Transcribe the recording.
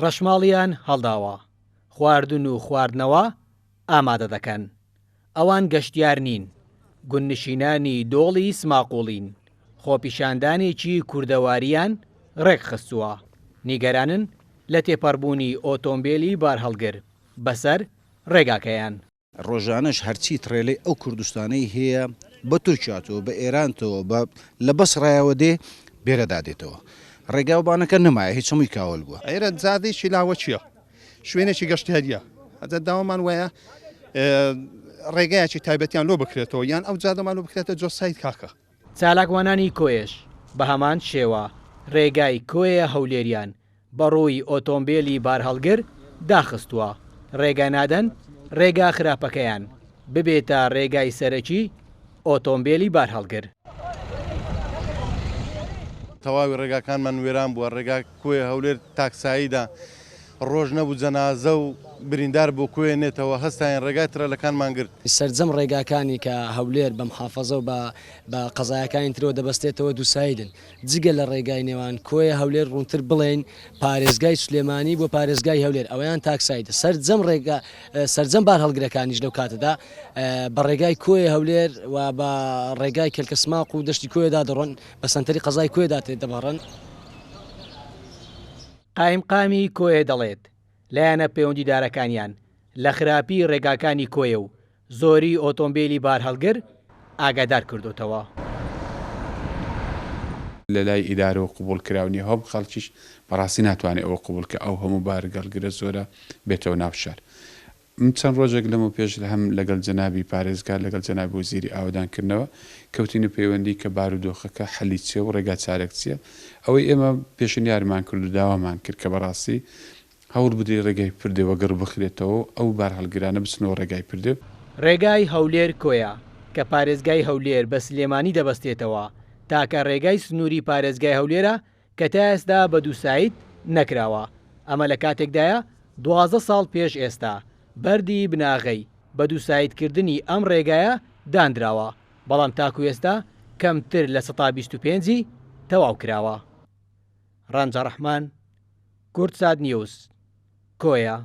ڕەشماڵیان هەڵداوە، خواردن و خواردنەوە ئامادە دەکەن. ئەوان گەشتیار نین، گوننشینانی دۆڵی سماقوڵین، خۆپیشاندانێکی کوردەواریان ڕێکخستووە، نیگەرانن لە تێپەڕبوونی ئۆتۆمبیلی بارهەڵگر بەسەر ڕێگاکەیان. ڕۆژانەش هەرچی ترێلەی ئەو کوردستانەی هەیە بە تورکیاتەوە بە ئێرانتەوە لە بەسڕایەوە دێ بێرەدادێتەوە. ڕێگاوبانەکە نەمایە هیچ هەمووی کاوەل بووە. ئێرە زادێکی لاوە چییە؟ شوێنێکی گەشتیاریە ئەدە داوامان وایە ڕێگایکی تایبەتیان لۆ بکرێتەوە یان ئەو جادەمان لۆ بکرێتە جۆ سایت کاکە. چالاکوانانی کۆیش بە هەمان شێوە ڕێگای کۆیە هەولێریان بە ڕووی ئۆتۆمبیلی بارهەڵگر داخستووە. ڕێگا نادەن ڕێگا خراپەکەیان ببێتە ڕێگای سەرەکی ئۆتۆمبیلی بارهەڵگر. تەواوی ڕێگاکانمان وێران بووە. ڕێگا کوێ هەولێر تاکساییدا ڕۆژ نەبوو جەنازە و بریندار بۆ کوێنێتەوە هەستاین ڕێگای ترەلەکانمان گرت. سەرجەم ڕێگاکانی کە هەولێر بە محافەزە و بە قەزایەکانی ترەوە دەبەستێتەوە دووسایدن. جگە لە ڕێگای نێوان کۆیە هەولێر ڕوونتر بڵێن پارێزگای سلێمانی بۆ پارێزگای هەولێر ئەوەیان تاکسایدە. سەرجەم بار هەڵگرەکانیش لەو کاتەدا بە ڕێگای کۆیە هەولێر و بە ڕێگای کێلکەسماق و دەشتی کۆیەدا دەڕۆن بە سەنتەری قەزای کۆیەدا دەبڕن. قایمقامی کۆیە دەڵێت لایەنە پەیوەندیدارەکانیان لە خراپی ڕێگاکانی کۆیە و زۆری ئۆتۆمبیلی بارهەڵگر ئاگادار کردوتەوە. لە لای ئیدارە و قوبوڵ کراونی هەب خەڵکیش بەڕاستی ناتوانێت ئەوە قوبوڵ کە ئەو هەموو بارگەڵگرە زۆرە بێتەوە ناو شار. چەند ڕۆژێک لەمە پێش هەم لەگەڵ جەنابی پارێزگار لەگەڵ جەنابی وەزیری ئاودانکردنەوە کەوتینە پەیوەندی کە بارودۆخەکە حەلی چیە و ڕێگا چارەک چییە. ئەوەی ئێمە پێشنیارمان کرد و داوامان کرد کە بەڕاستی هەوڵ بدرێ ڕێگای پردێوە گەڕ بخرێتەوە ئەو بارهەڵگرانە بچنەوە ڕێگای پردێ. ڕێگای هەولێر کۆیە کە پارێزگای هەولێر بە سلێمانی دەبەستێتەوە تاکە ڕێگای سنووری پارێزگای هەولێرە کە تا ئێستا بە دووسایت نەکراوە. ئەمە لە کاتێکدایە 12 ساڵ پێش ئێستا بەردی بناغەی بە دووسایتکردنی ئەم ڕێگایە دانراوە، بەڵام تاکو ئێستا کەمتر لە 125 تەواو کراوە. ڕەنجە ڕەحمان، کورتسات نیوز، کۆیە.